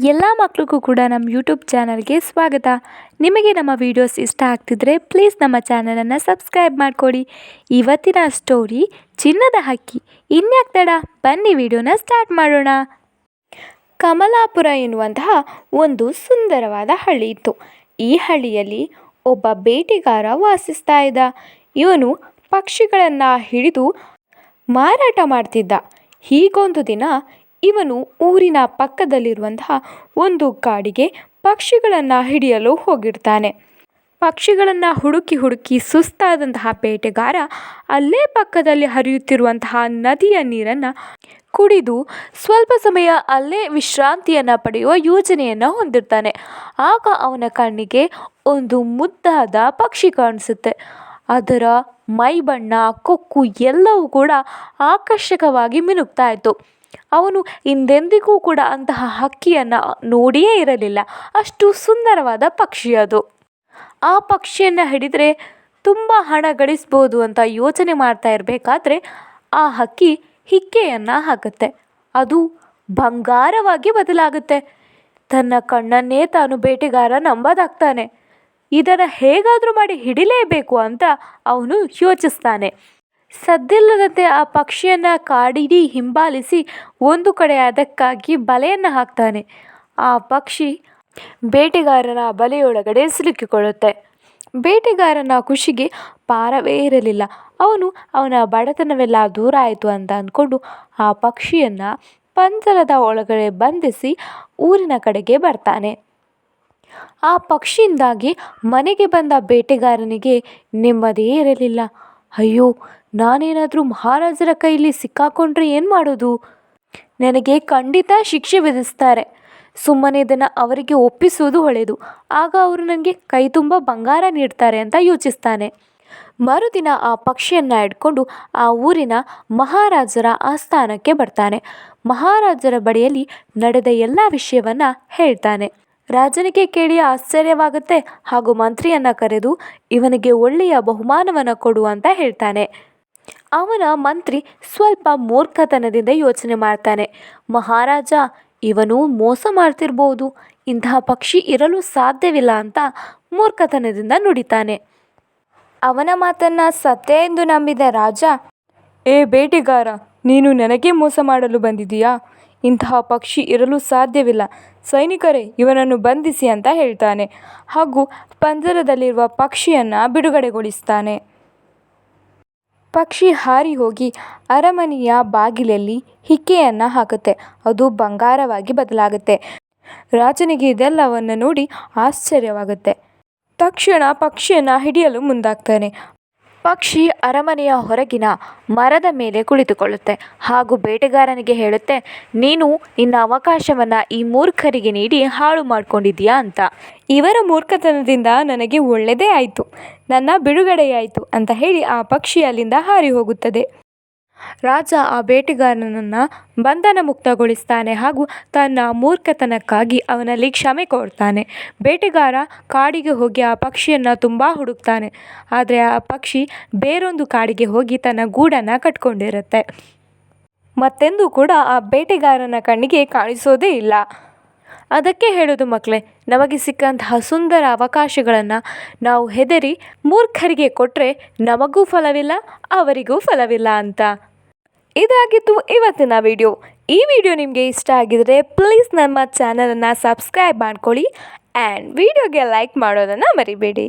ಎಲ್ಲ ಮಕ್ಕಳಿಗೂ ಕೂಡ ನಮ್ಮ ಯೂಟ್ಯೂಬ್ ಚಾನಲ್ಗೆ ಸ್ವಾಗತ. ನಿಮಗೆ ನಮ್ಮ ವೀಡಿಯೋಸ್ ಇಷ್ಟ ಆಗ್ತಿದ್ರೆ ಪ್ಲೀಸ್ ನಮ್ಮ ಚಾನಲನ್ನು ಸಬ್ಸ್ಕ್ರೈಬ್ ಮಾಡಿಕೊಡಿ. ಇವತ್ತಿನ ಸ್ಟೋರಿ ಚಿನ್ನದ ಹಕ್ಕಿ. ಇನ್ಯಾಕೆ ತಡ, ಬನ್ನಿ ವಿಡಿಯೋನ ಸ್ಟಾರ್ಟ್ ಮಾಡೋಣ. ಕಮಲಾಪುರ ಎನ್ನುವಂತಹ ಒಂದು ಸುಂದರವಾದ ಹಳ್ಳಿ ಇತ್ತು. ಈ ಹಳ್ಳಿಯಲ್ಲಿ ಒಬ್ಬ ಬೇಟೆಗಾರ ವಾಸಿಸ್ತಾ ಇದ್ದ. ಇವನು ಪಕ್ಷಿಗಳನ್ನು ಹಿಡಿದು ಮಾರಾಟ ಮಾಡ್ತಿದ್ದ. ಹೀಗೊಂದು ದಿನ ಇವನು ಊರಿನ ಪಕ್ಕದಲ್ಲಿರುವಂತಹ ಒಂದು ಕಾಡಿಗೆ ಪಕ್ಷಿಗಳನ್ನು ಹಿಡಿಯಲು ಹೋಗಿರ್ತಾನೆ. ಪಕ್ಷಿಗಳನ್ನು ಹುಡುಕಿ ಸುಸ್ತಾದಂತಹ ಬೇಟೆಗಾರ ಅಲ್ಲೇ ಪಕ್ಕದಲ್ಲಿ ಹರಿಯುತ್ತಿರುವಂತಹ ನದಿಯ ನೀರನ್ನು ಕುಡಿದು ಸ್ವಲ್ಪ ಸಮಯ ಅಲ್ಲೇ ವಿಶ್ರಾಂತಿಯನ್ನು ಪಡೆಯುವ ಯೋಜನೆಯನ್ನು ಹೊಂದಿರ್ತಾನೆ. ಆಗ ಅವನ ಕಣ್ಣಿಗೆ ಒಂದು ಮುದ್ದಾದ ಪಕ್ಷಿ ಕಾಣಿಸುತ್ತೆ. ಅದರ ಮೈ ಬಣ್ಣ, ಕೊಕ್ಕು ಎಲ್ಲವೂ ಕೂಡ ಆಕರ್ಷಕವಾಗಿ ಮಿನುಗ್ತಾ ಇತ್ತು. ಅವನು ಹಿಂದೆಂದಿಗೂ ಕೂಡ ಅಂತಹ ಹಕ್ಕಿಯನ್ನು ನೋಡಿಯೇ ಇರಲಿಲ್ಲ. ಅಷ್ಟು ಸುಂದರವಾದ ಪಕ್ಷಿ ಅದು. ಆ ಪಕ್ಷಿಯನ್ನು ಹಿಡಿದರೆ ತುಂಬ ಹಣ ಗಳಿಸ್ಬೋದು ಅಂತ ಯೋಚನೆ ಮಾಡ್ತಾ ಇರಬೇಕಾದ್ರೆ ಆ ಹಕ್ಕಿ ಹಿಕ್ಕೆಯನ್ನು ಹಾಕುತ್ತೆ. ಅದು ಬಂಗಾರವಾಗಿ ಬದಲಾಗುತ್ತೆ. ತನ್ನ ಕಣ್ಣನ್ನೇ ತಾನು ಬೇಟೆಗಾರ ನಂಬೋದಾಗ್ತಾನೆ. ಇದನ್ನು ಹೇಗಾದರೂ ಮಾಡಿ ಹಿಡಿಲೇಬೇಕು ಅಂತ ಅವನು ಯೋಚಿಸ್ತಾನೆ. ಸದ್ದಿಲ್ಲದಂತೆ ಆ ಪಕ್ಷಿಯನ್ನು ಕಾಡಿಡೀ ಹಿಂಬಾಲಿಸಿ ಒಂದು ಕಡೆ ಅದಕ್ಕಾಗಿ ಬಲೆಯನ್ನು ಹಾಕ್ತಾನೆ. ಆ ಪಕ್ಷಿ ಬೇಟೆಗಾರನ ಬಲೆಯೊಳಗಡೆ ಸಿಲುಕಿಕೊಳ್ಳುತ್ತೆ. ಬೇಟೆಗಾರನ ಖುಷಿಗೆ ಪಾರವೇ ಇರಲಿಲ್ಲ. ಅವನ ಬಡತನವೆಲ್ಲ ದೂರ ಆಯಿತು ಅಂತ ಅಂದ್ಕೊಂಡು ಆ ಪಕ್ಷಿಯನ್ನು ಪಂಜರದ ಒಳಗಡೆ ಬಂಧಿಸಿ ಊರಿನ ಕಡೆಗೆ ಬರ್ತಾನೆ. ಆ ಪಕ್ಷಿಯಿಂದಾಗಿ ಮನೆಗೆ ಬಂದ ಬೇಟೆಗಾರನಿಗೆ ನೆಮ್ಮದಿಯೇ ಇರಲಿಲ್ಲ. ಅಯ್ಯೋ, ನಾನೇನಾದರೂ ಮಹಾರಾಜರ ಕೈಲಿ ಸಿಕ್ಕಾಕೊಂಡ್ರೆ ಏನು ಮಾಡೋದು? ನನಗೆ ಖಂಡಿತ ಶಿಕ್ಷೆ ವಿಧಿಸ್ತಾರೆ. ಸುಮ್ಮನೆ ಇದನ್ನು ಅವರಿಗೆ ಒಪ್ಪಿಸುವುದು ಒಳ್ಳೆಯದು. ಆಗ ಅವರು ನನಗೆ ಕೈ ತುಂಬ ಬಂಗಾರ ನೀಡ್ತಾರೆ ಅಂತ ಯೋಚಿಸ್ತಾನೆ. ಮರುದಿನ ಆ ಪಕ್ಷಿಯನ್ನು ಹಿಡ್ಕೊಂಡು ಆ ಊರಿನ ಮಹಾರಾಜರ ಆಸ್ಥಾನಕ್ಕೆ ಬರ್ತಾನೆ. ಮಹಾರಾಜರ ಬಳಿಯಲ್ಲಿ ನಡೆದ ಎಲ್ಲ ವಿಷಯವನ್ನು ಹೇಳ್ತಾನೆ. ರಾಜನಿಗೆ ಕೇಳಿ ಆಶ್ಚರ್ಯವಾಗುತ್ತೆ. ಹಾಗೂ ಮಂತ್ರಿಯನ್ನು ಕರೆದು ಇವನಿಗೆ ಒಳ್ಳೆಯ ಬಹುಮಾನವನ್ನು ಕೊಡು ಅಂತ ಹೇಳ್ತಾನೆ. ಅವನ ಮಂತ್ರಿ ಸ್ವಲ್ಪ ಮೂರ್ಖತನದಿಂದ ಯೋಚನೆ ಮಾಡ್ತಾನೆ. ಮಹಾರಾಜ, ಇವನು ಮೋಸ ಮಾಡ್ತಿರ್ಬೋದು, ಇಂತಹ ಪಕ್ಷಿ ಇರಲು ಸಾಧ್ಯವಿಲ್ಲ ಅಂತ ಮೂರ್ಖತನದಿಂದ ನುಡಿತಾನೆ. ಅವನ ಮಾತನ್ನು ಸತ್ಯ ಎಂದು ನಂಬಿದ ರಾಜ, ಏ ಬೇಟೆಗಾರ, ನೀನು ನನಗೆ ಮೋಸ ಮಾಡಲು ಬಂದಿದೀಯಾ? ಇಂತಹ ಪಕ್ಷಿ ಇರಲು ಸಾಧ್ಯವಿಲ್ಲ. ಸೈನಿಕರೇ, ಇವನನ್ನು ಬಂಧಿಸಿ ಅಂತ ಹೇಳ್ತಾನೆ. ಹಾಗೂ ಪಂಜರದಲ್ಲಿರುವ ಪಕ್ಷಿಯನ್ನು ಬಿಡುಗಡೆಗೊಳಿಸ್ತಾನೆ. ಪಕ್ಷಿ ಹಾರಿ ಹೋಗಿ ಅರಮನೆಯ ಬಾಗಿಲಲ್ಲಿ ಹಿಕ್ಕೆಯನ್ನು ಹಾಕುತ್ತೆ. ಅದು ಬಂಗಾರವಾಗಿ ಬದಲಾಗುತ್ತೆ. ರಾಜನಿಗೆ ಇದೆಲ್ಲವನ್ನು ನೋಡಿ ಆಶ್ಚರ್ಯವಾಗುತ್ತೆ. ತಕ್ಷಣ ಪಕ್ಷಿಯನ್ನು ಹಿಡಿಯಲು ಮುಂದಾಗ್ತಾನೆ. ಪಕ್ಷಿ ಅರಮನೆಯ ಹೊರಗಿನ ಮರದ ಮೇಲೆ ಕುಳಿತುಕೊಳ್ಳುತ್ತೆ. ಹಾಗೂ ಬೇಟೆಗಾರನಿಗೆ ಹೇಳುತ್ತೆ, ನೀನು ನಿನ್ನ ಅವಕಾಶವನ್ನು ಈ ಮೂರ್ಖರಿಗೆ ನೀಡಿ ಹಾಳು ಮಾಡಿಕೊಂಡಿದ್ದೀಯಾ ಅಂತ. ಇವರ ಮೂರ್ಖತನದಿಂದ ನನಗೆ ಒಳ್ಳೆಯದೇ ಆಯಿತು, ನನ್ನ ಬಿಡುಗಡೆಯಾಯಿತು ಅಂತ ಹೇಳಿ ಆ ಪಕ್ಷಿ ಅಲ್ಲಿಂದ ಹಾರಿ ಹೋಗುತ್ತದೆ. ರಾಜ ಆ ಬೇಟೆಗಾರನನ್ನು ಬಂಧನ ಮುಕ್ತಗೊಳಿಸ್ತಾನೆ. ಹಾಗೂ ತನ್ನ ಮೂರ್ಖತನಕ್ಕಾಗಿ ಅವನಲ್ಲಿ ಕ್ಷಮೆ ಕೋರ್ತಾನೆ. ಬೇಟೆಗಾರ ಕಾಡಿಗೆ ಹೋಗಿ ಆ ಪಕ್ಷಿಯನ್ನು ತುಂಬ ಹುಡುಕ್ತಾನೆ. ಆದರೆ ಆ ಪಕ್ಷಿ ಬೇರೊಂದು ಕಾಡಿಗೆ ಹೋಗಿ ತನ್ನ ಗೂಡನ್ನು ಕಟ್ಕೊಂಡಿರುತ್ತೆ. ಮತ್ತೆಂದೂ ಕೂಡ ಆ ಬೇಟೆಗಾರನ ಕಣ್ಣಿಗೆ ಕಾಣಿಸೋದೇ ಇಲ್ಲ. ಅದಕ್ಕೆ ಹೇಳೋದು ಮಕ್ಕಳೇ, ನಮಗೆ ಸಿಕ್ಕಂತಹ ಸುಂದರ ಅವಕಾಶಗಳನ್ನು ನಾವು ಹೆದರಿ ಮೂರ್ಖರಿಗೆ ಕೊಟ್ಟರೆ ನಮಗೂ ಫಲವಿಲ್ಲ, ಅವರಿಗೂ ಫಲವಿಲ್ಲ ಅಂತ. ಇದಾಗಿತ್ತು ಇವತ್ತಿನ ವಿಡಿಯೋ. ಈ ವಿಡಿಯೋ ನಿಮಗೆ ಇಷ್ಟ ಆಗಿದರೆ ಪ್ಲೀಸ್ ನಮ್ಮ ಚಾನಲನ್ನು ಸಬ್ಸ್ಕ್ರೈಬ್ ಮಾಡ್ಕೊಳ್ಳಿ ಆ್ಯಂಡ್ ವಿಡಿಯೋಗೆ ಲೈಕ್ ಮಾಡೋದನ್ನು ಮರಿಬೇಡಿ.